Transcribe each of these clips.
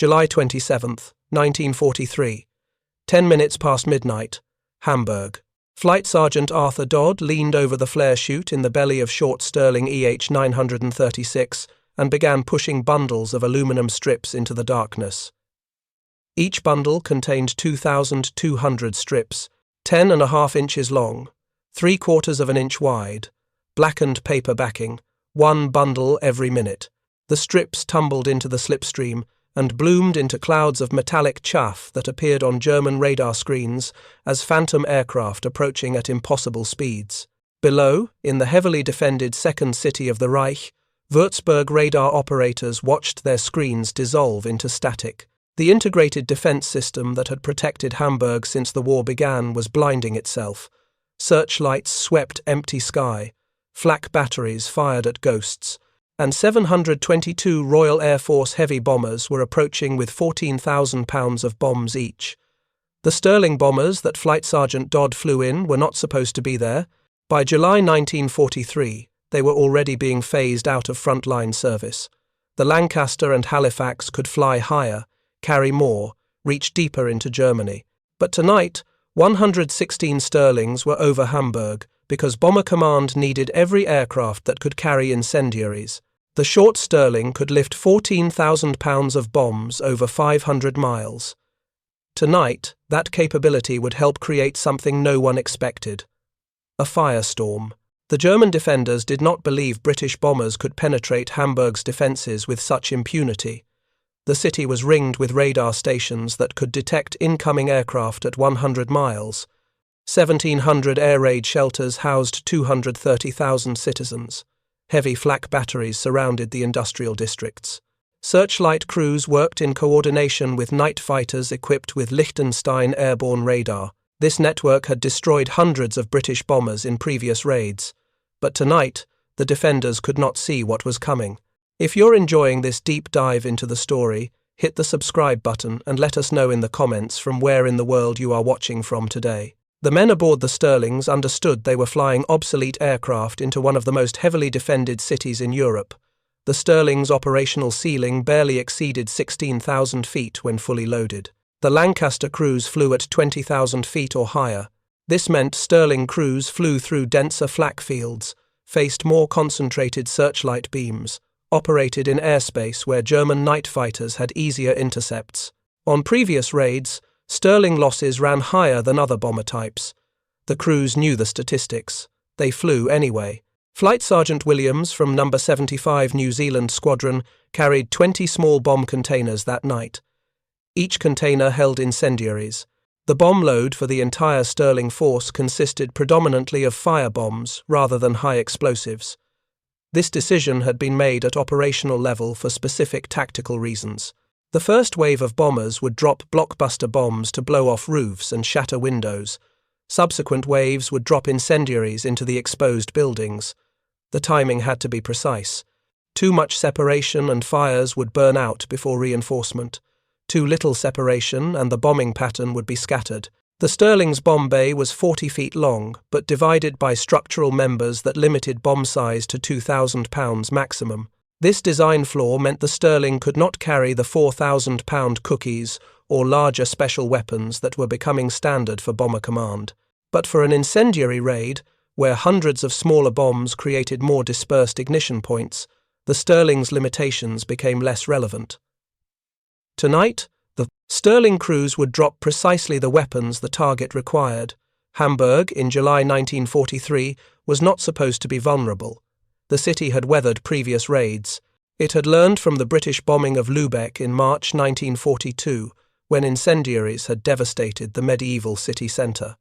July 27th, 1943. 10 minutes past midnight. Hamburg. Flight Sergeant Arthur Dodd leaned over the flare chute in the belly of short Stirling EH-936 and began pushing bundles of aluminum strips into the darkness. Each bundle contained 2,200 strips, 10.5 inches long, 3/4 of an inch wide, blackened paper backing, one bundle every minute. The strips tumbled into the slipstream and bloomed into clouds of metallic chaff that appeared on German radar screens as phantom aircraft approaching at impossible speeds. Below, in the heavily defended second city of the Reich, Würzburg radar operators watched their screens dissolve into static. The integrated defense system that had protected Hamburg since the war began was blinding itself. Searchlights swept empty sky, flak batteries fired at ghosts, and 722 Royal Air Force heavy bombers were approaching with 14,000 pounds of bombs each. The Stirling bombers that Flight Sergeant Dodd flew in were not supposed to be there. By July 1943, they were already being phased out of frontline service. The Lancaster and Halifax could fly higher, carry more, reach deeper into Germany. But tonight, 116 Stirlings were over Hamburg because Bomber Command needed every aircraft that could carry incendiaries. The short Stirling could lift 14,000 pounds of bombs over 500 miles. Tonight, that capability would help create something no one expected: a firestorm. The German defenders did not believe British bombers could penetrate Hamburg's defences with such impunity. The city was ringed with radar stations that could detect incoming aircraft at 100 miles. 1,700 air raid shelters housed 230,000 citizens. Heavy flak batteries surrounded the industrial districts. Searchlight crews worked in coordination with night fighters equipped with Liechtenstein airborne radar. This network had destroyed hundreds of British bombers in previous raids. But tonight, the defenders could not see what was coming. If you're enjoying this deep dive into the story, hit the subscribe button and let us know in the comments from where in the world you are watching from today. The men aboard the Stirlings understood they were flying obsolete aircraft into one of the most heavily defended cities in Europe. The Stirling's operational ceiling barely exceeded 16,000 feet when fully loaded. The Lancaster crews flew at 20,000 feet or higher. This meant Stirling crews flew through denser flak fields, faced more concentrated searchlight beams, operated in airspace where German night fighters had easier intercepts. On previous raids, Stirling losses ran higher than other bomber types. The crews knew the statistics. They flew anyway. Flight Sergeant Williams from No. 75 New Zealand Squadron carried 20 small bomb containers that night. Each container held incendiaries. The bomb load for the entire Stirling force consisted predominantly of firebombs rather than high explosives. This decision had been made at operational level for specific tactical reasons. The first wave of bombers would drop blockbuster bombs to blow off roofs and shatter windows. Subsequent waves would drop incendiaries into the exposed buildings. The timing had to be precise. Too much separation and fires would burn out before reinforcement. Too little separation and the bombing pattern would be scattered. The Stirling's bomb bay was 40 feet long, but divided by structural members that limited bomb size to 2,000 pounds maximum. This design flaw meant the Stirling could not carry the 4,000-pound cookies or larger special weapons that were becoming standard for Bomber Command. But for an incendiary raid, where hundreds of smaller bombs created more dispersed ignition points, the Stirling's limitations became less relevant. Tonight, the Stirling crews would drop precisely the weapons the target required. Hamburg, in July 1943, was not supposed to be vulnerable. The city had weathered previous raids. It had learned from the British bombing of Lübeck in March 1942, when incendiaries had devastated the medieval city centre.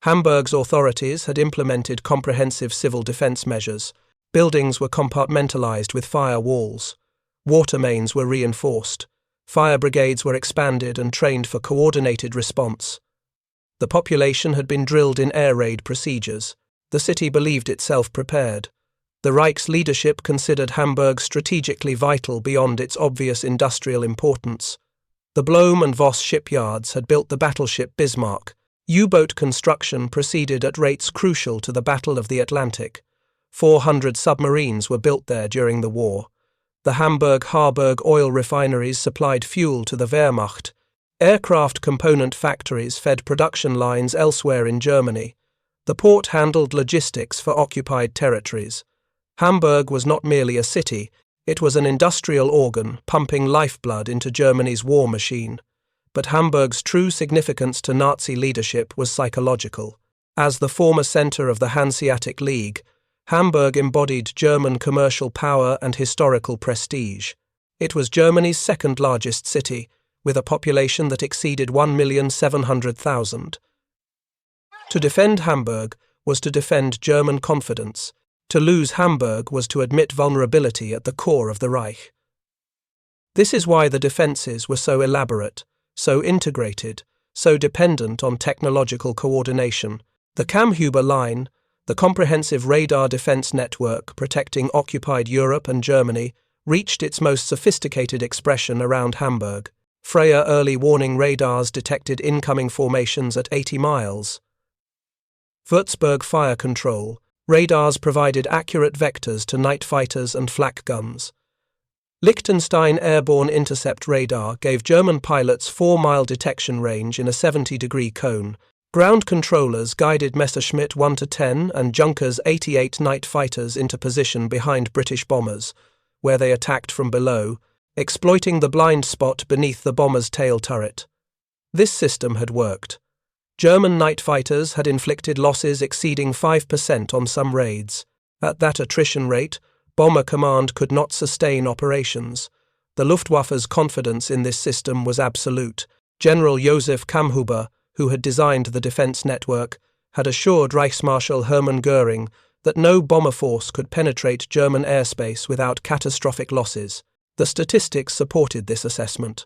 Hamburg's authorities had implemented comprehensive civil defence measures. Buildings were compartmentalised with fire walls. Water mains were reinforced. Fire brigades were expanded and trained for coordinated response. The population had been drilled in air raid procedures. The city believed itself prepared. The Reich's leadership considered Hamburg strategically vital beyond its obvious industrial importance. The Blohm and Voss shipyards had built the battleship Bismarck. U-boat construction proceeded at rates crucial to the Battle of the Atlantic. 400 submarines were built there during the war. The Hamburg-Harburg oil refineries supplied fuel to the Wehrmacht. Aircraft component factories fed production lines elsewhere in Germany. The port handled logistics for occupied territories. Hamburg was not merely a city, it was an industrial organ pumping lifeblood into Germany's war machine. But Hamburg's true significance to Nazi leadership was psychological. As the former centre of the Hanseatic League, Hamburg embodied German commercial power and historical prestige. It was Germany's second largest city, with a population that exceeded 1,700,000. To defend Hamburg was to defend German confidence. To lose Hamburg was to admit vulnerability at the core of the Reich. This is why the defences were so elaborate, so integrated, so dependent on technological coordination. The Kammhuber Line, the comprehensive radar defence network protecting occupied Europe and Germany, reached its most sophisticated expression around Hamburg. Freya early warning radars detected incoming formations at 80 miles. Würzburg fire control. Radars provided accurate vectors to night fighters and flak guns. Liechtenstein airborne intercept radar gave German pilots 4-mile detection range in a 70-degree cone. Ground controllers guided Messerschmitt 1-10 and Junkers 88 night fighters into position behind British bombers, where they attacked from below, exploiting the blind spot beneath the bomber's tail turret. This system had worked. German night fighters had inflicted losses exceeding 5% on some raids. At that attrition rate, Bomber Command could not sustain operations. The Luftwaffe's confidence in this system was absolute. General Josef Kammhuber, who had designed the defence network, had assured Reichsmarschall Hermann Göring that no bomber force could penetrate German airspace without catastrophic losses. The statistics supported this assessment.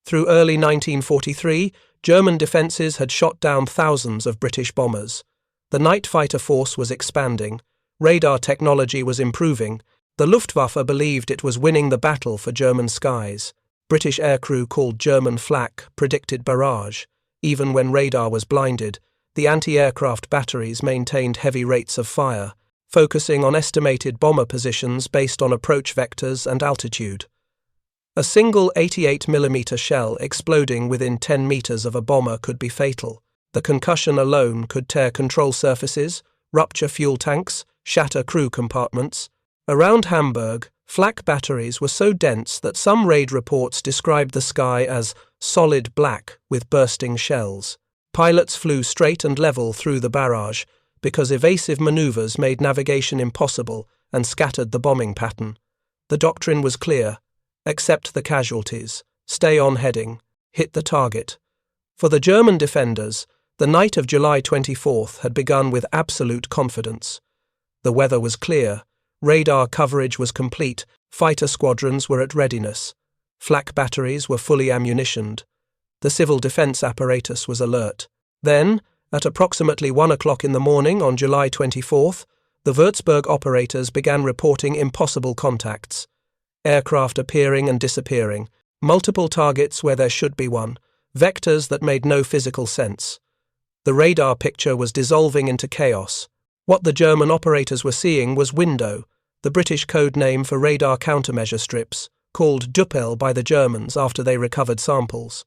Through early 1943, German defences had shot down thousands of British bombers. The night fighter force was expanding. Radar technology was improving. The Luftwaffe believed it was winning the battle for German skies. British aircrew called German flak predicted barrage. Even when radar was blinded, the anti-aircraft batteries maintained heavy rates of fire, focusing on estimated bomber positions based on approach vectors and altitude. A single 88mm shell exploding within 10 meters of a bomber could be fatal. The concussion alone could tear control surfaces, rupture fuel tanks, shatter crew compartments. Around Hamburg, flak batteries were so dense that some raid reports described the sky as solid black with bursting shells. Pilots flew straight and level through the barrage because evasive maneuvers made navigation impossible and scattered the bombing pattern. The doctrine was clear: accept the casualties, stay on heading, hit the target. For the German defenders, the night of July 24th had begun with absolute confidence. The weather was clear, radar coverage was complete, fighter squadrons were at readiness, flak batteries were fully ammunitioned. The civil defence apparatus was alert. Then, at approximately 1 o'clock in the morning on July 24th, the Würzburg operators began reporting impossible contacts. Aircraft appearing and disappearing, multiple targets where there should be one, vectors that made no physical sense. The radar picture was dissolving into chaos. What the German operators were seeing was window, the British code name for radar countermeasure strips, called Duppel by the Germans after they recovered samples.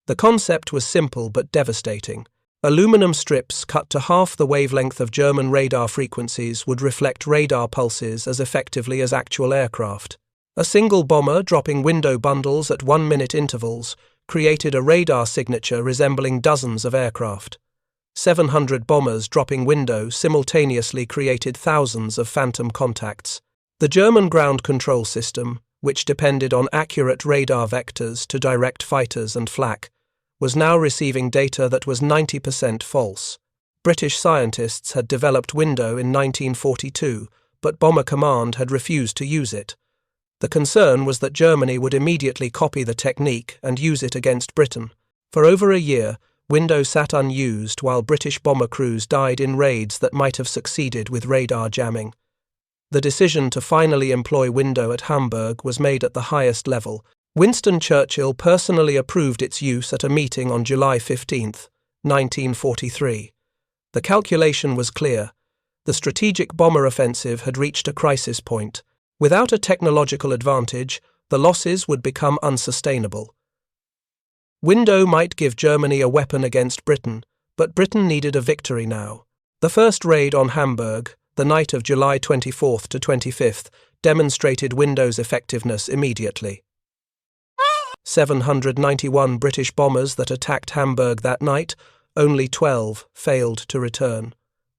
The concept was simple but devastating. Aluminum strips cut to half the wavelength of German radar frequencies would reflect radar pulses as effectively as actual aircraft. A single bomber dropping window bundles at 1-minute intervals created a radar signature resembling dozens of aircraft. 700 bombers dropping window simultaneously created thousands of phantom contacts. The German ground control system, which depended on accurate radar vectors to direct fighters and flak, was now receiving data that was 90% false. British scientists had developed window in 1942, but Bomber Command had refused to use it. The concern was that Germany would immediately copy the technique and use it against Britain. For over a year, window sat unused while British bomber crews died in raids that might have succeeded with radar jamming. The decision to finally employ window at Hamburg was made at the highest level. Winston Churchill personally approved its use at a meeting on July 15, 1943. The calculation was clear. The strategic bomber offensive had reached a crisis point. Without a technological advantage, the losses would become unsustainable. Window might give Germany a weapon against Britain, but Britain needed a victory now. The first raid on Hamburg, the night of July 24th to 25th, demonstrated Window's effectiveness immediately. 791 British bombers that attacked Hamburg that night, only 12 failed to return,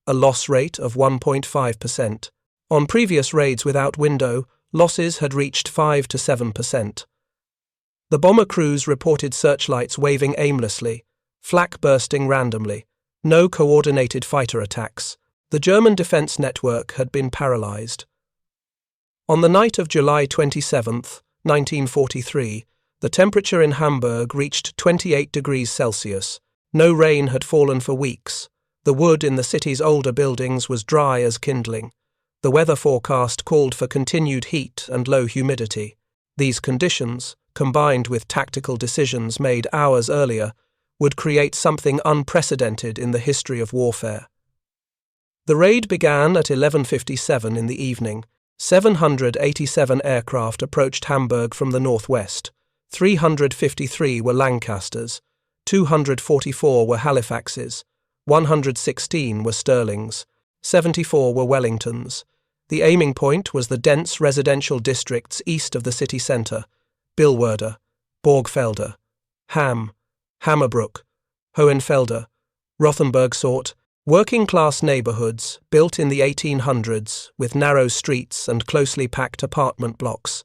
a loss rate of 1.5%. On previous raids without Window, losses had reached 5 to 7%. The bomber crews reported searchlights waving aimlessly, flak bursting randomly, no coordinated fighter attacks. The German defense network had been paralyzed. On the night of July 27, 1943, the temperature in Hamburg reached 28 degrees Celsius. No rain had fallen for weeks. The wood in the city's older buildings was dry as kindling. The weather forecast called for continued heat and low humidity. These conditions, combined with tactical decisions made hours earlier, would create something unprecedented in the history of warfare. The raid began at 11:57 in the evening. 787 aircraft approached Hamburg from the northwest. 353 were Lancasters, 244 were Halifaxes, 116 were Stirlings, 74 were Wellingtons. The aiming point was the dense residential districts east of the city centre: Billwerder, Borgfelder, Hammerbrook, Hohenfelder, Rothenburgsort, working-class neighbourhoods built in the 1800s with narrow streets and closely packed apartment blocks.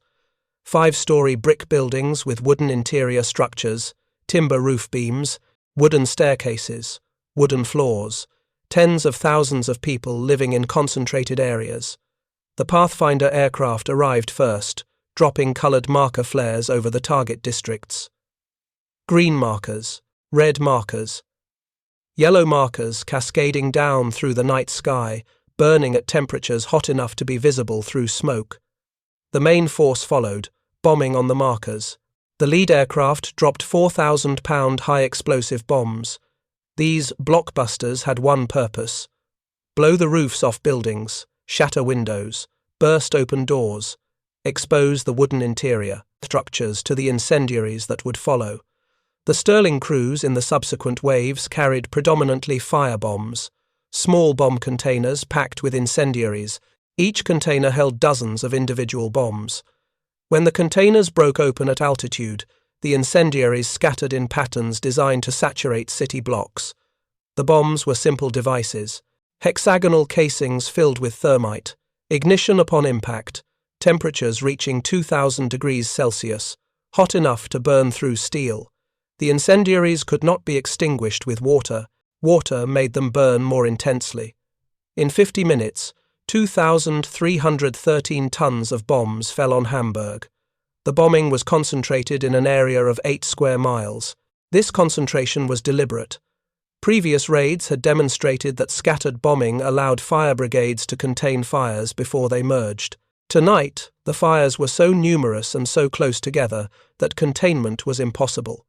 5-story brick buildings with wooden interior structures, timber roof beams, wooden staircases, wooden floors, tens of thousands of people living in concentrated areas. The Pathfinder aircraft arrived first, dropping coloured marker flares over the target districts. Green markers, red markers, yellow markers cascading down through the night sky, burning at temperatures hot enough to be visible through smoke. The main force followed, bombing on the markers. The lead aircraft dropped 4,000-pound high-explosive bombs. These blockbusters had one purpose: blow the roofs off buildings, shatter windows, burst open doors, expose the wooden interior structures to the incendiaries that would follow. The Stirling crews in the subsequent waves carried predominantly firebombs, small bomb containers packed with incendiaries. Each container held dozens of individual bombs. When the containers broke open at altitude, the incendiaries scattered in patterns designed to saturate city blocks. The bombs were simple devices: hexagonal casings filled with thermite, ignition upon impact, temperatures reaching 2,000 degrees Celsius, hot enough to burn through steel. The incendiaries could not be extinguished with water. Water made them burn more intensely. In 50 minutes, 2,313 tons of bombs fell on Hamburg. The bombing was concentrated in an area of 8 square miles. This concentration was deliberate. Previous raids had demonstrated that scattered bombing allowed fire brigades to contain fires before they merged. Tonight, the fires were so numerous and so close together that containment was impossible.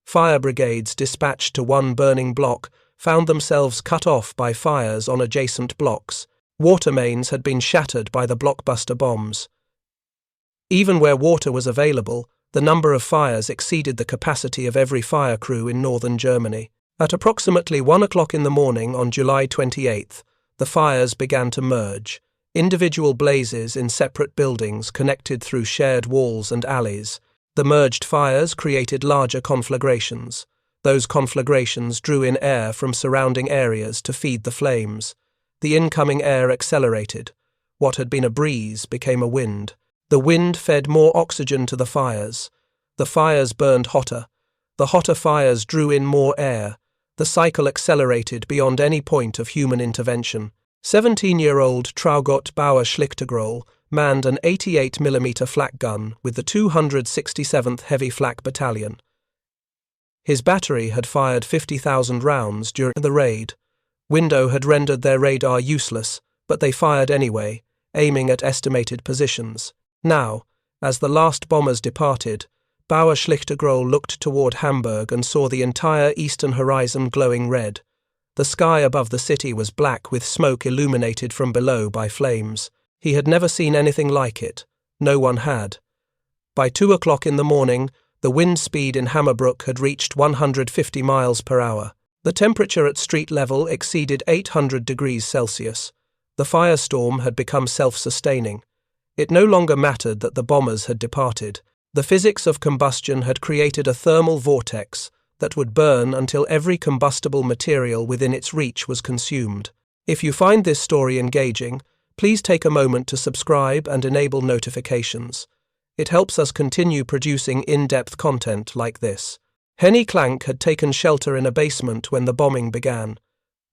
Fire brigades dispatched to one burning block found themselves cut off by fires on adjacent blocks. Water mains had been shattered by the blockbuster bombs. Even where water was available, the number of fires exceeded the capacity of every fire crew in northern Germany. At approximately 1 o'clock in the morning on July 28th, the fires began to merge. Individual blazes in separate buildings connected through shared walls and alleys. The merged fires created larger conflagrations. Those conflagrations drew in air from surrounding areas to feed the flames. The incoming air accelerated. What had been a breeze became a wind. The wind fed more oxygen to the fires. The fires burned hotter. The hotter fires drew in more air. The cycle accelerated beyond any point of human intervention. 17-year-old Traugott Bauer Schlichtergroll manned an 88mm flak gun with the 267th Heavy Flak Battalion. His battery had fired 50,000 rounds during the raid. Window had rendered their radar useless, but they fired anyway, aiming at estimated positions. Now, as the last bombers departed, Bauer Schlichtergroll looked toward Hamburg and saw the entire eastern horizon glowing red. The sky above the city was black with smoke illuminated from below by flames. He had never seen anything like it. No one had. By 2 o'clock in the morning, the wind speed in Hamburg had reached 150 miles per hour. The temperature at street level exceeded 800 degrees Celsius. The firestorm had become self-sustaining. It no longer mattered that the bombers had departed. The physics of combustion had created a thermal vortex that would burn until every combustible material within its reach was consumed. If you find this story engaging, please take a moment to subscribe and enable notifications. It helps us continue producing in-depth content like this. Henny Clank had taken shelter in a basement when the bombing began.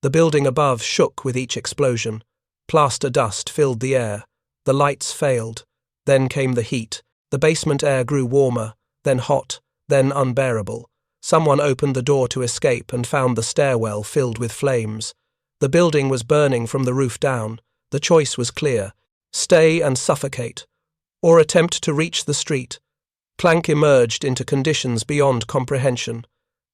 The building above shook with each explosion. Plaster dust filled the air. The lights failed. Then came the heat. The basement air grew warmer, then hot, then unbearable. Someone opened the door to escape and found the stairwell filled with flames. The building was burning from the roof down. The choice was clear: stay and suffocate, or attempt to reach the street. Clank emerged into conditions beyond comprehension.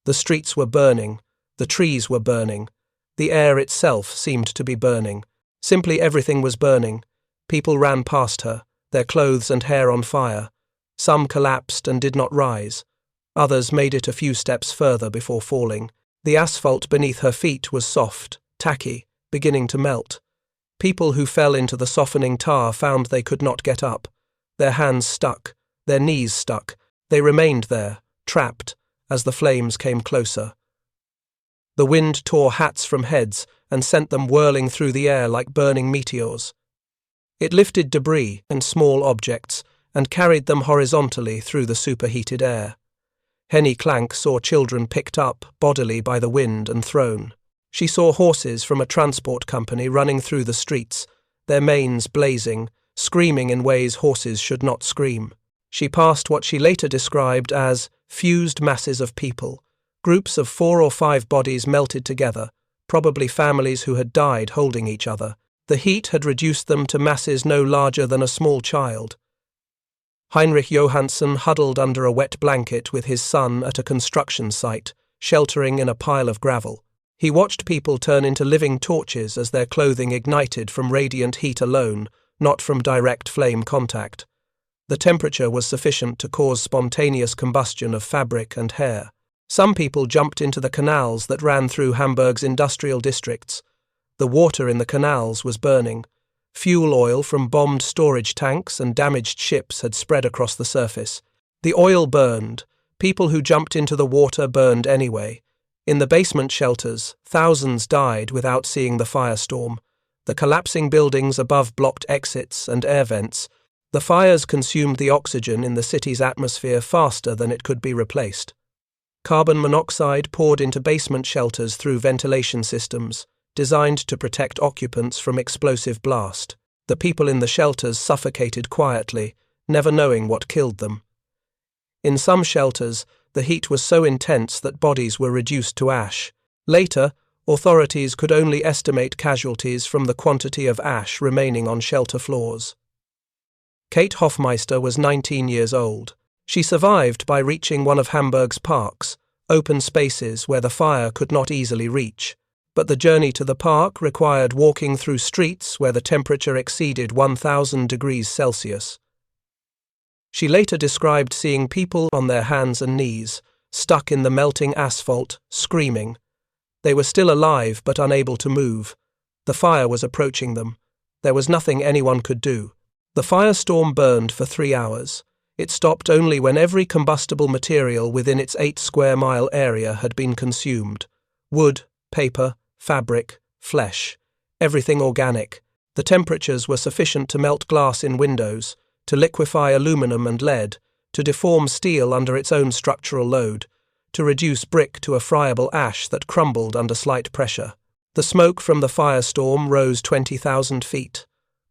The streets were burning. The trees were burning. The air itself seemed to be burning. Simply everything was burning. People ran past her, their clothes and hair on fire. Some collapsed and did not rise. Others made it a few steps further before falling. The asphalt beneath her feet was soft, tacky, beginning to melt. People who fell into the softening tar found they could not get up. Their hands stuck, their knees stuck. They remained there, trapped, as the flames came closer. The wind tore hats from heads and sent them whirling through the air like burning meteors. It lifted debris and small objects and carried them horizontally through the superheated air. Henny Clank saw children picked up bodily by the wind and thrown. She saw horses from a transport company running through the streets, their manes blazing, screaming in ways horses should not scream. She passed what she later described as fused masses of people, groups of 4 or 5 bodies melted together, probably families who had died holding each other. The heat had reduced them to masses no larger than a small child. Heinrich Johansson huddled under a wet blanket with his son at a construction site, sheltering in a pile of gravel. He watched people turn into living torches as their clothing ignited from radiant heat alone, not from direct flame contact. The temperature was sufficient to cause spontaneous combustion of fabric and hair. Some people jumped into the canals that ran through Hamburg's industrial districts. The water in the canals was burning. Fuel oil from bombed storage tanks and damaged ships had spread across the surface. The oil burned. People who jumped into the water burned anyway. In the basement shelters, thousands died without seeing the firestorm. The collapsing buildings above blocked exits and air vents. The fires consumed the oxygen in the city's atmosphere faster than it could be replaced. Carbon monoxide poured into basement shelters through ventilation systems, designed to protect occupants from explosive blast. The people in the shelters suffocated quietly, never knowing what killed them. In some shelters, the heat was so intense that bodies were reduced to ash. Later, authorities could only estimate casualties from the quantity of ash remaining on shelter floors. Kate Hofmeister was 19 years old. She survived by reaching one of Hamburg's parks, open spaces where the fire could not easily reach. But the journey to the park required walking through streets where the temperature exceeded 1,000 degrees Celsius. She later described seeing people on their hands and knees, stuck in the melting asphalt, screaming. They were still alive but unable to move. The fire was approaching them. There was nothing anyone could do. The firestorm burned for 3 hours. It stopped only when every combustible material within its 8-square-mile area had been consumed. Wood, paper, fabric, flesh, everything organic. The temperatures were sufficient to melt glass in windows, to liquefy aluminum and lead, to deform steel under its own structural load, to reduce brick to a friable ash that crumbled under slight pressure. The smoke from the firestorm rose 20,000 feet.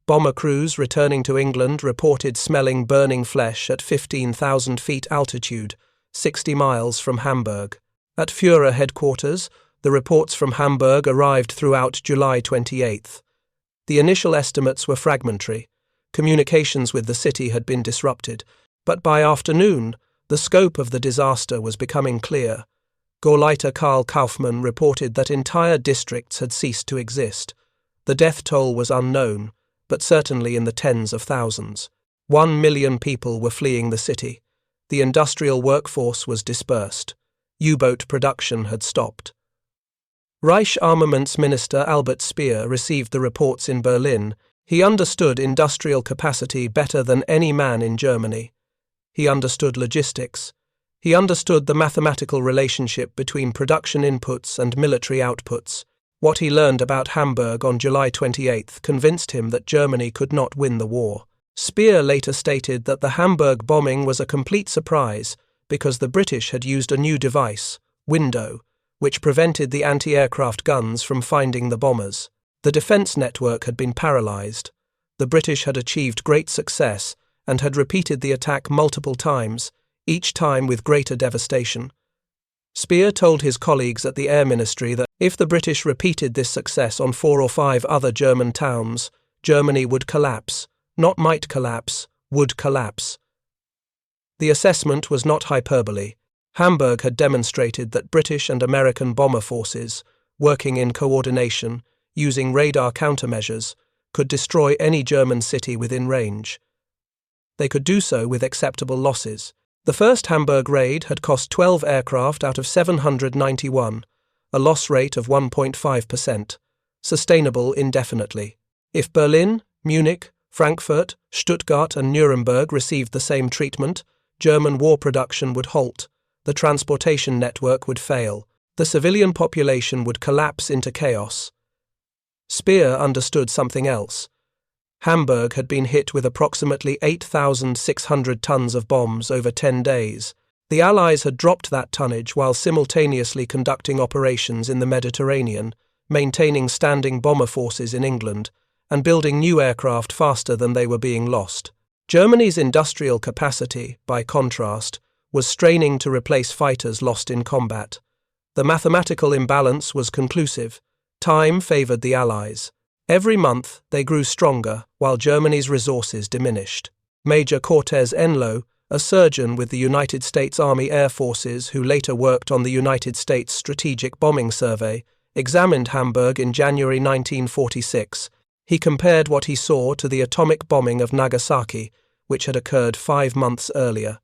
Bomber crews returning to England reported smelling burning flesh at 15,000 feet altitude, 60 miles from Hamburg. At Führer headquarters, the reports from Hamburg arrived throughout July 28th. The initial estimates were fragmentary. Communications with the city had been disrupted, but by afternoon, the scope of the disaster was becoming clear. Gauleiter Karl Kaufmann reported that entire districts had ceased to exist. The death toll was unknown, but certainly in the tens of thousands. 1 million people were fleeing the city. The industrial workforce was dispersed. U-boat production had stopped. Reich Armaments Minister Albert Speer received the reports in Berlin. He understood industrial capacity better than any man in Germany. He understood logistics. He understood the mathematical relationship between production inputs and military outputs. What he learned about Hamburg on July 28 convinced him that Germany could not win the war. Speer later stated that the Hamburg bombing was a complete surprise because the British had used a new device, window, which prevented the anti-aircraft guns from finding the bombers. The defence network had been paralysed. The British had achieved great success and had repeated the attack multiple times, each time with greater devastation. Speer told his colleagues at the Air Ministry that if the British repeated this success on 4 or 5 other German towns, Germany would collapse, not might collapse, would collapse. The assessment was not hyperbole. Hamburg had demonstrated that British and American bomber forces, working in coordination, using radar countermeasures, could destroy any German city within range. They could do so with acceptable losses. The first Hamburg raid had cost 12 aircraft out of 791, a loss rate of 1.5%, sustainable indefinitely. If Berlin, Munich, Frankfurt, Stuttgart and Nuremberg received the same treatment, German war production would halt, the transportation network would fail, the civilian population would collapse into chaos. Speer understood something else. Hamburg had been hit with approximately 8,600 tons of bombs over 10 days. The Allies had dropped that tonnage while simultaneously conducting operations in the Mediterranean, maintaining standing bomber forces in England, and building new aircraft faster than they were being lost. Germany's industrial capacity, by contrast, was straining to replace fighters lost in combat. The mathematical imbalance was conclusive. Time favoured the Allies. Every month they grew stronger while Germany's resources diminished. Major Cortez Enloe, a surgeon with the United States Army Air Forces who later worked on the United States Strategic Bombing Survey, examined Hamburg in January 1946. He compared what he saw to the atomic bombing of Nagasaki, which had occurred 5 months earlier.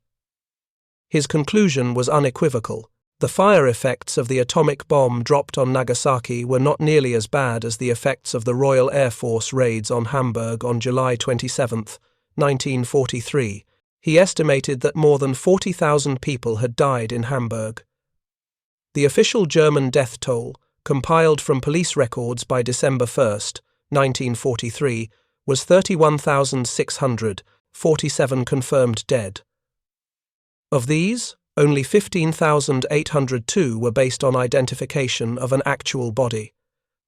His conclusion was unequivocal. The fire effects of the atomic bomb dropped on Nagasaki were not nearly as bad as the effects of the Royal Air Force raids on Hamburg on July 27, 1943. He estimated that more than 40,000 people had died in Hamburg. The official German death toll, compiled from police records by December 1, 1943, was 31,600, 47 confirmed dead. Of these, only 15,802 were based on identification of an actual body.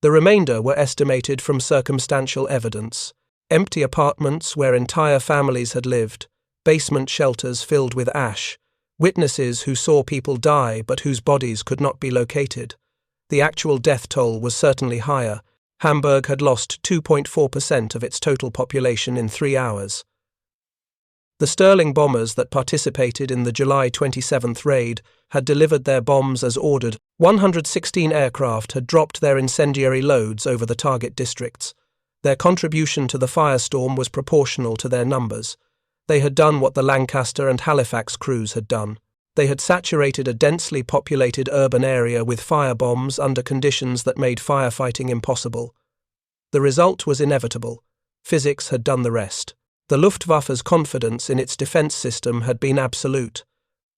The remainder were estimated from circumstantial evidence: empty apartments where entire families had lived, basement shelters filled with ash, witnesses who saw people die but whose bodies could not be located. The actual death toll was certainly higher. Hamburg had lost 2.4% of its total population in 3 hours. The Stirling bombers that participated in the July 27th raid had delivered their bombs as ordered. 116 aircraft had dropped their incendiary loads over the target districts. Their contribution to the Firestorm was proportional to their numbers. They had done what the Lancaster and Halifax crews had done. They had saturated a densely populated urban area with firebombs under conditions that made firefighting impossible. The result was inevitable. Physics had done the rest. The Luftwaffe's confidence in its defence system had been absolute.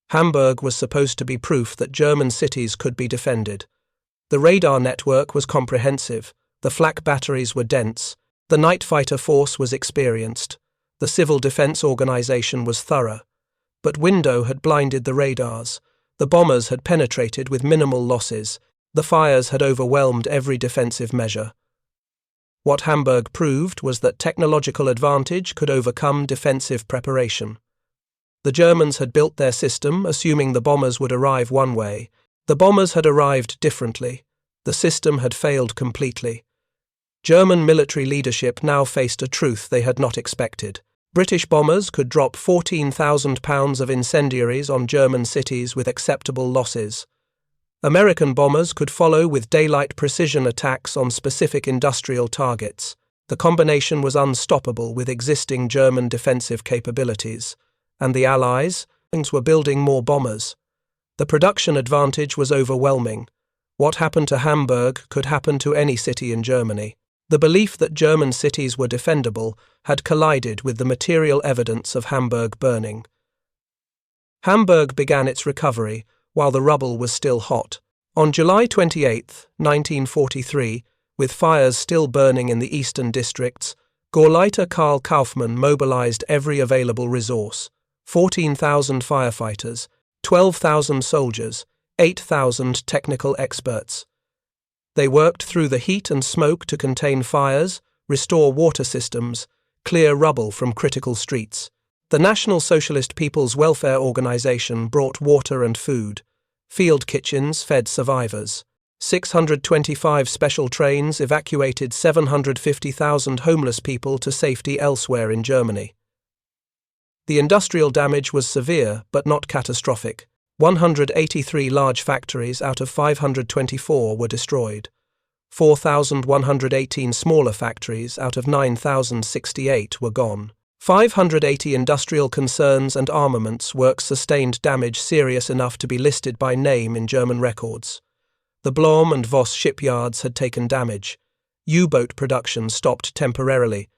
Hamburg was supposed to be proof that German cities could be defended. The radar network was comprehensive, the flak batteries were dense, the night fighter force was experienced, the civil defence organisation was thorough. But window had blinded the radars, the bombers had penetrated with minimal losses, the fires had overwhelmed every defensive measure. What Hamburg proved was that technological advantage could overcome defensive preparation. The Germans had built their system assuming the bombers would arrive one way. The bombers had arrived differently. The system had failed completely. German military leadership now faced a truth they had not expected. British bombers could drop 14,000 pounds of incendiaries on German cities with acceptable losses. American bombers could follow with daylight precision attacks on specific industrial targets. The combination was unstoppable with existing German defensive capabilities, and the Allies were building more bombers. The production advantage was overwhelming. What happened to Hamburg could happen to any city in Germany. The belief that German cities were defendable had collided with the material evidence of Hamburg burning. Hamburg began its recovery while the rubble was still hot. On July 28, 1943, with fires still burning in the eastern districts, Gauleiter Karl Kaufmann mobilized every available resource: 14,000 firefighters, 12,000 soldiers, 8,000 technical experts. They worked through the heat and smoke to contain fires, restore water systems, clear rubble from critical streets. The National Socialist People's Welfare Organization brought water and food. Field kitchens fed survivors. 625 special trains evacuated 750,000 homeless people to safety elsewhere in Germany. The industrial damage was severe but not catastrophic. 183 large factories out of 524 were destroyed. 4,118 smaller factories out of 9,068 were gone. 580 industrial concerns and armaments works sustained damage serious enough to be listed by name in German records. The Blom and Voss shipyards had taken damage. U-boat production stopped temporarily.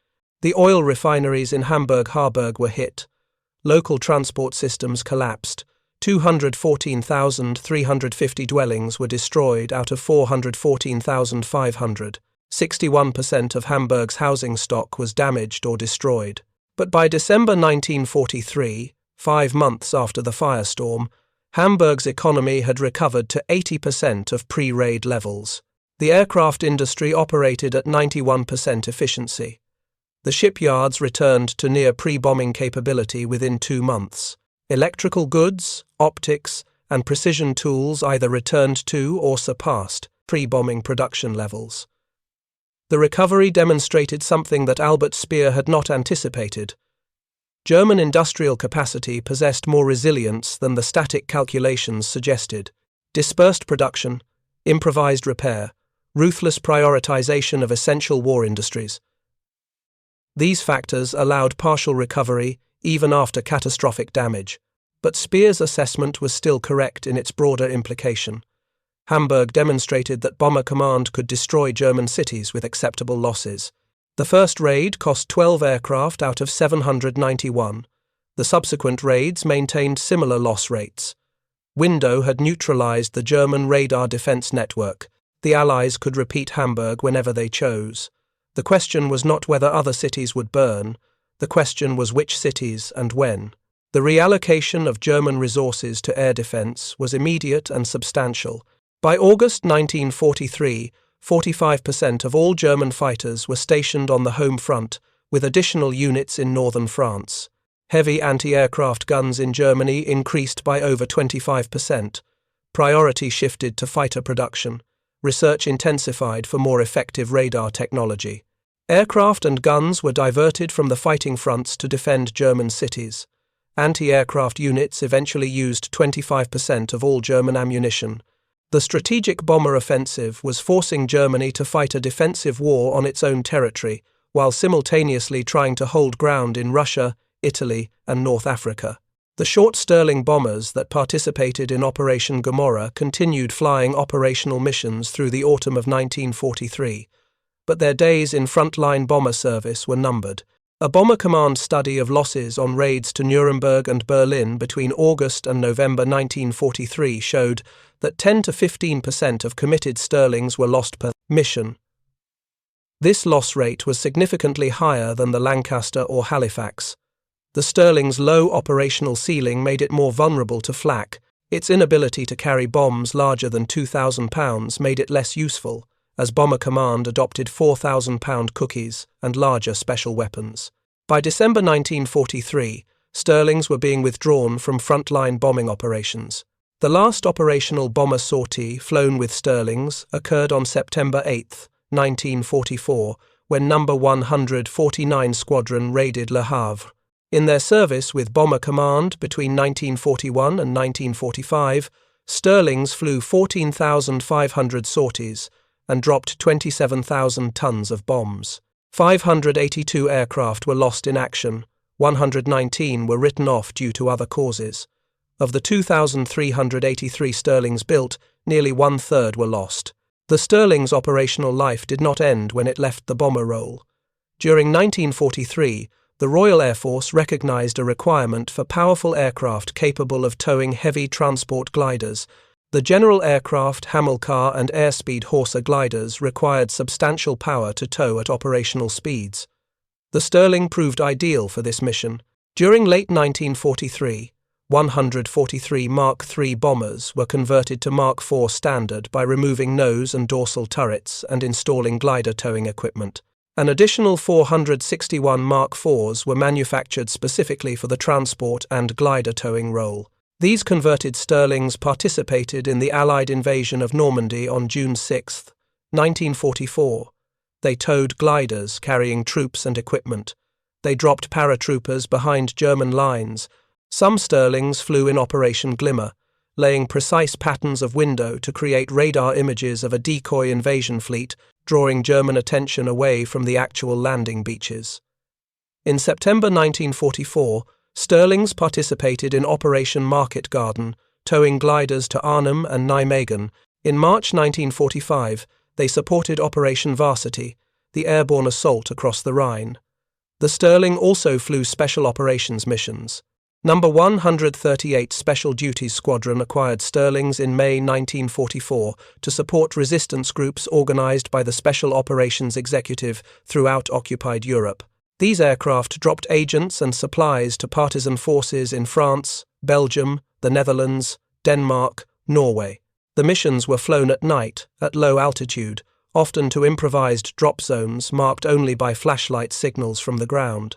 The oil refineries in Hamburg Harburg were hit. Local transport systems collapsed. 214,350 dwellings were destroyed out of 414,500. 61% of Hamburg's housing stock was damaged or destroyed. But by December 1943, 5 months after the firestorm, Hamburg's economy had recovered to 80% of pre-raid levels. The aircraft industry operated at 91% efficiency. The shipyards returned to near pre-bombing capability within 2 months. Electrical goods, optics, and precision tools either returned to or surpassed pre-bombing production levels. The recovery demonstrated something that Albert Speer had not anticipated. German industrial capacity possessed more resilience than the static calculations suggested. Dispersed production, improvised repair, ruthless prioritization of essential war industries. These factors allowed partial recovery even after catastrophic damage. But Speer's assessment was still correct in its broader implication. Hamburg demonstrated that Bomber Command could destroy German cities with acceptable losses. The first raid cost 12 aircraft out of 791. The subsequent raids maintained similar loss rates. Window had neutralized the German radar defense network. The Allies could repeat Hamburg whenever they chose. The question was not whether other cities would burn. The question was which cities and when. The reallocation of German resources to air defense was immediate and substantial. By August 1943, 45% of all German fighters were stationed on the home front, with additional units in northern France. Heavy anti-aircraft guns in Germany increased by over 25%. Priority shifted to fighter production. Research intensified for more effective radar technology. Aircraft and guns were diverted from the fighting fronts to defend German cities. Anti-aircraft units eventually used 25% of all German ammunition. The strategic bomber offensive was forcing Germany to fight a defensive war on its own territory, while simultaneously trying to hold ground in Russia, Italy, and North Africa. The short Stirling bombers that participated in Operation Gomorrah continued flying operational missions through the autumn of 1943, but their days in frontline bomber service were numbered. A Bomber Command study of losses on raids to Nuremberg and Berlin between August and November 1943 showed that 10 to 15% of committed Stirlings were lost per mission. This loss rate was significantly higher than the Lancaster or Halifax. The Stirling's low operational ceiling made it more vulnerable to flak. Its inability to carry bombs larger than 2,000 pounds made it less useful, as Bomber Command adopted 4,000-pound cookies and larger special weapons. By December 1943, Stirlings were being withdrawn from frontline bombing operations. The last operational bomber sortie flown with Stirlings occurred on September 8, 1944, when No. 149 Squadron raided Le Havre. In their service with Bomber Command between 1941 and 1945, Stirlings flew 14,500 sorties and dropped 27,000 tons of bombs. 582 aircraft were lost in action, 119 were written off due to other causes. Of the 2,383 Stirlings built, nearly one-third were lost. The Stirling's operational life did not end when it left the bomber role. During 1943, the Royal Air Force recognized a requirement for powerful aircraft capable of towing heavy transport gliders. The General Aircraft, Hamilcar and Airspeed Horsa gliders required substantial power to tow at operational speeds. The Stirling proved ideal for this mission. During late 1943, 143 Mark III bombers were converted to Mark IV standard by removing nose and dorsal turrets and installing glider towing equipment. An additional 461 Mark IVs were manufactured specifically for the transport and glider towing role. These converted Stirlings participated in the Allied invasion of Normandy on June 6, 1944. They towed gliders carrying troops and equipment. They dropped paratroopers behind German lines. Some Stirlings flew in Operation Glimmer, laying precise patterns of window to create radar images of a decoy invasion fleet, drawing German attention away from the actual landing beaches. In September 1944, Stirlings participated in Operation Market Garden, towing gliders to Arnhem and Nijmegen. In March 1945, they supported Operation Varsity, the airborne assault across the Rhine. The Stirling also flew special operations missions. Number 138 Special Duties Squadron acquired Stirlings in May 1944 to support resistance groups organized by the Special Operations Executive throughout occupied Europe. These aircraft dropped agents and supplies to partisan forces in France, Belgium, the Netherlands, Denmark, Norway. The missions were flown at night, at low altitude, often to improvised drop zones marked only by flashlight signals from the ground.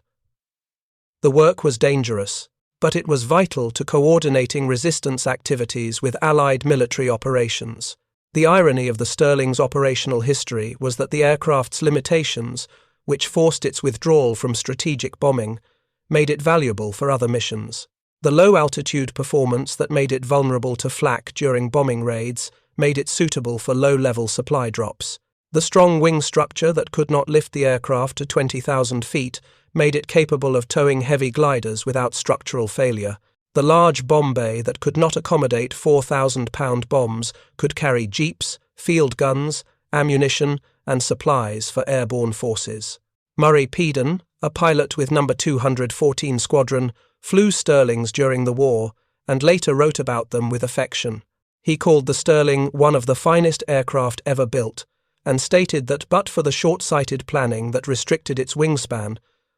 The work was dangerous, but it was vital to coordinating resistance activities with Allied military operations. The irony of the Stirling's operational history was that the aircraft's limitations, which forced its withdrawal from strategic bombing, made it valuable for other missions. The low-altitude performance that made it vulnerable to flak during bombing raids made it suitable for low-level supply drops. The strong wing structure that could not lift the aircraft to 20,000 feet made it capable of towing heavy gliders without structural failure. The large bomb bay that could not accommodate 4,000-pound bombs could carry jeeps, field guns, ammunition, and supplies for airborne forces. Murray Peden, a pilot with No. 214 Squadron, flew Stirlings during the war and later wrote about them with affection. He called the Stirling one of the finest aircraft ever built and stated that but for the short-sighted planning that restricted its wingspan,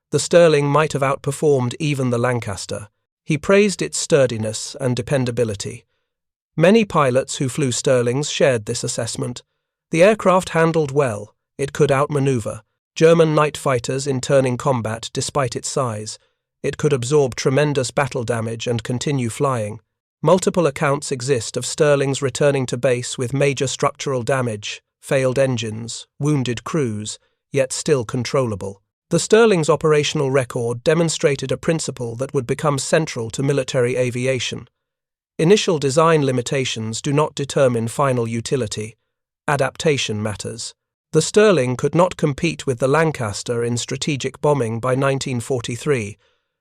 the Stirling might have outperformed even the Lancaster. He praised its sturdiness and dependability. Many pilots who flew Stirlings shared this assessment. The aircraft handled well, it could outmaneuver German night fighters in turning combat despite its size. It could absorb tremendous battle damage and continue flying. Multiple accounts exist of Stirlings returning to base with major structural damage, failed engines, wounded crews, yet still controllable. The Stirling's operational record demonstrated a principle that would become central to military aviation. Initial design limitations do not determine final utility. Adaptation matters. The Stirling could not compete with the Lancaster in strategic bombing by 1943,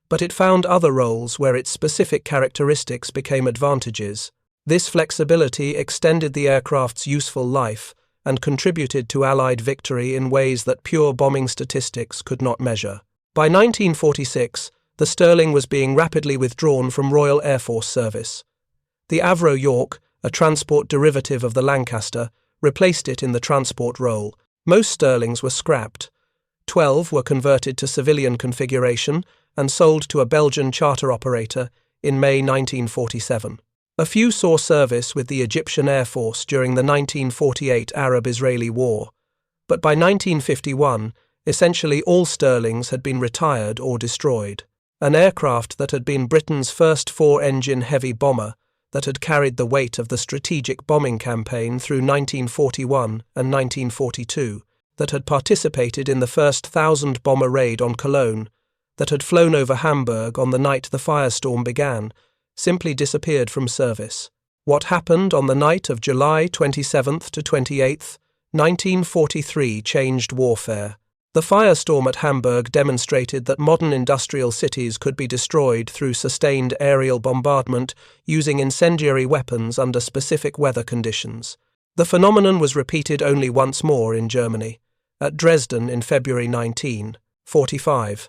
but it found other roles where its specific characteristics became advantages. This flexibility extended the aircraft's useful life and contributed to Allied victory in ways that pure bombing statistics could not measure. By 1946, the Stirling was being rapidly withdrawn from Royal Air Force service. The Avro York, a transport derivative of the Lancaster, replaced it in the transport role. Most Stirlings were scrapped. 12 were converted to civilian configuration and sold to a Belgian charter operator in May 1947. A few saw service with the Egyptian Air Force during the 1948 Arab-Israeli War, but by 1951, essentially all Stirlings had been retired or destroyed. An aircraft that had been Britain's first four-engine heavy bomber, that had carried the weight of the strategic bombing campaign through 1941 and 1942, that had participated in the first 1,000-bomber raid on Cologne, that had flown over Hamburg on the night the Firestorm began, simply disappeared from service. What happened on the night of July 27th to 28th, 1943 changed warfare. The firestorm at Hamburg demonstrated that modern industrial cities could be destroyed through sustained aerial bombardment using incendiary weapons under specific weather conditions. The phenomenon was repeated only once more in Germany, at Dresden in February 1945.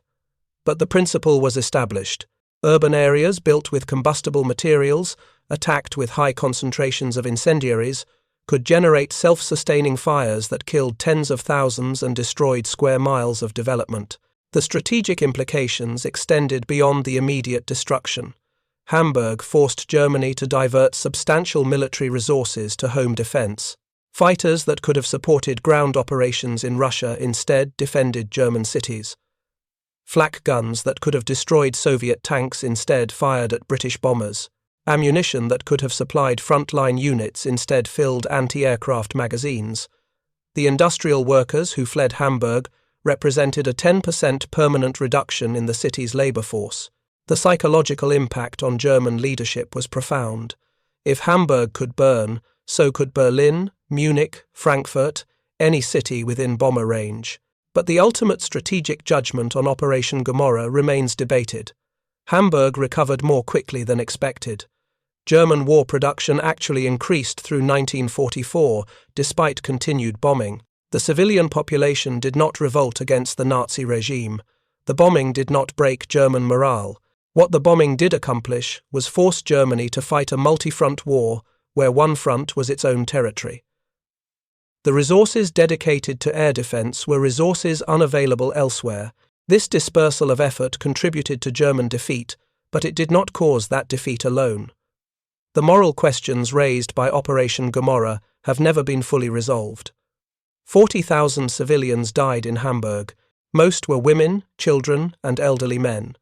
But the principle was established. Urban areas built with combustible materials, attacked with high concentrations of incendiaries, could generate self-sustaining fires that killed tens of thousands and destroyed square miles of development. The strategic implications extended beyond the immediate destruction. Hamburg forced Germany to divert substantial military resources to home defense. Fighters that could have supported ground operations in Russia instead defended German cities. Flak guns that could have destroyed Soviet tanks instead fired at British bombers. Ammunition that could have supplied frontline units instead filled anti-aircraft magazines. The industrial workers who fled Hamburg represented a 10% permanent reduction in the city's labor force. The psychological impact on German leadership was profound. If Hamburg could burn, so could Berlin, Munich, Frankfurt, any city within bomber range. But the ultimate strategic judgment on Operation Gomorrah remains debated. Hamburg recovered more quickly than expected. German war production actually increased through 1944, despite continued bombing. The civilian population did not revolt against the Nazi regime. The bombing did not break German morale. What the bombing did accomplish was force Germany to fight a multi-front war where one front was its own territory. The resources dedicated to air defense were resources unavailable elsewhere. This dispersal of effort contributed to German defeat, but it did not cause that defeat alone. The moral questions raised by Operation Gomorrah have never been fully resolved. 40,000 civilians died in Hamburg. Most were women, children, and elderly men.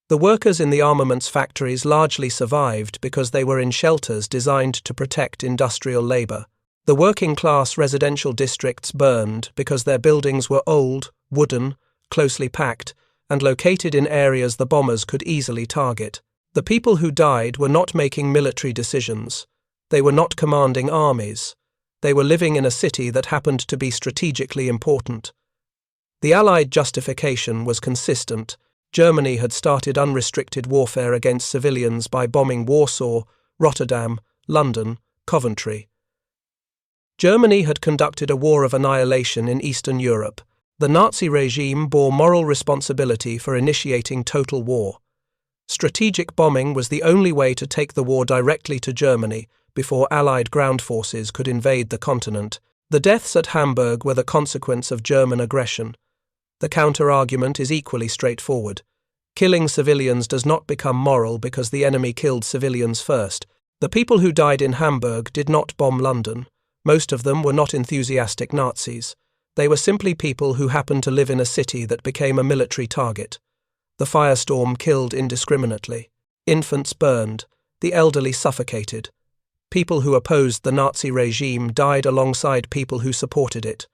The workers in the armaments factories largely survived because they were in shelters designed to protect industrial labor. The working-class residential districts burned because their buildings were old, wooden, closely packed, and located in areas the bombers could easily target. The people who died were not making military decisions. They were not commanding armies. They were living in a city that happened to be strategically important. The Allied justification was consistent. Germany had started unrestricted warfare against civilians by bombing Warsaw, Rotterdam, London, Coventry. Germany had conducted a war of annihilation in Eastern Europe. The Nazi regime bore moral responsibility for initiating total war. Strategic bombing was the only way to take the war directly to Germany before Allied ground forces could invade the continent. The deaths at Hamburg were the consequence of German aggression. The counter-argument is equally straightforward. Killing civilians does not become moral because the enemy killed civilians first. The people who died in Hamburg did not bomb London. Most of them were not enthusiastic Nazis. They were simply people who happened to live in a city that became a military target. The firestorm killed indiscriminately. Infants burned. The elderly suffocated. People who opposed the Nazi regime died alongside people who supported it.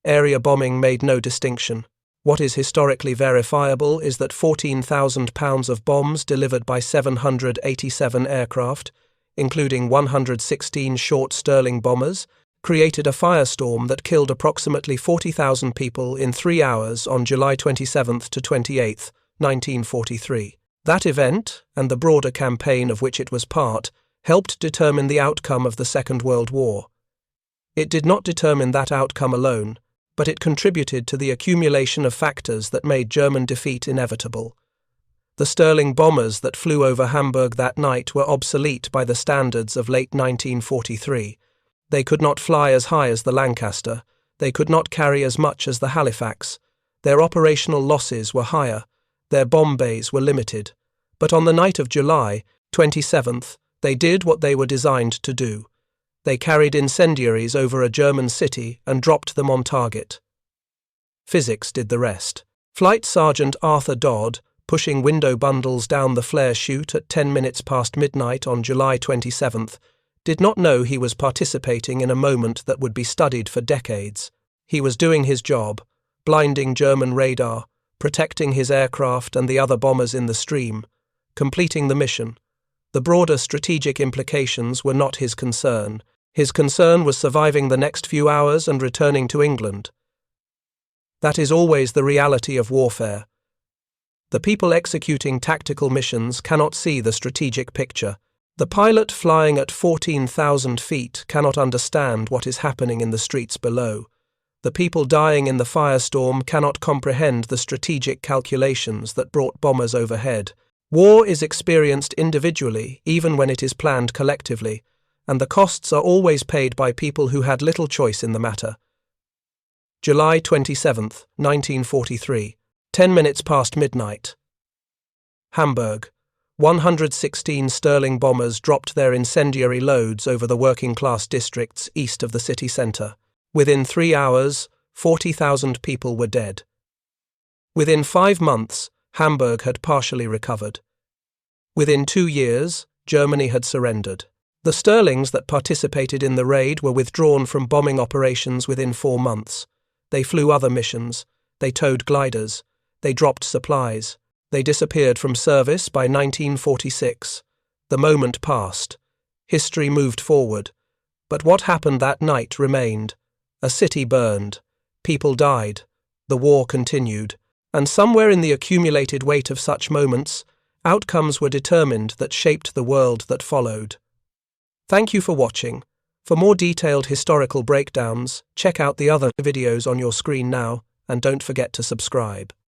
Area bombing made no distinction. What is historically verifiable is that 14,000 pounds of bombs delivered by 787 aircraft, including 116 short Stirling bombers, created a firestorm that killed approximately 40,000 people in 3 hours on July 27 to 28, 1943. That event, and the broader campaign of which it was part, helped determine the outcome of the Second World War. It did not determine that outcome alone, but it contributed to the accumulation of factors that made German defeat inevitable. The Stirling bombers that flew over Hamburg that night were obsolete by the standards of late 1943. They could not fly as high as the Lancaster. They could not carry as much as the Halifax. Their operational losses were higher. Their bomb bays were limited. But on the night of July 27th, they did what they were designed to do. They carried incendiaries over a German city and dropped them on target. Physics did the rest. Flight Sergeant Arthur Dodd, pushing window bundles down the flare chute at 10 minutes past midnight on July 27th, did not know he was participating in a moment that would be studied for decades. He was doing his job, blinding German radar, protecting his aircraft and the other bombers in the stream, completing the mission. The broader strategic implications were not his concern. His concern was surviving the next few hours and returning to England. That is always the reality of warfare. The people executing tactical missions cannot see the strategic picture. The pilot flying at 14,000 feet cannot understand what is happening in the streets below. The people dying in the firestorm cannot comprehend the strategic calculations that brought bombers overhead. War is experienced individually, even when it is planned collectively, and the costs are always paid by people who had little choice in the matter. July 27, 1943, 10 minutes past midnight. Hamburg. 116 Stirling bombers dropped their incendiary loads over the working-class districts east of the city centre. Within 3 hours, 40,000 people were dead. Within 5 months, Hamburg had partially recovered. Within 2 years, Germany had surrendered. The Stirlings that participated in the raid were withdrawn from bombing operations within 4 months. They flew other missions. They towed gliders. They dropped supplies. They disappeared from service by 1946. The moment passed. History moved forward. But what happened that night remained. A city burned. People died. The war continued. And somewhere in the accumulated weight of such moments, outcomes were determined that shaped the world that followed. Thank you for watching. For more detailed historical breakdowns, check out the other videos on your screen now, and don't forget to subscribe.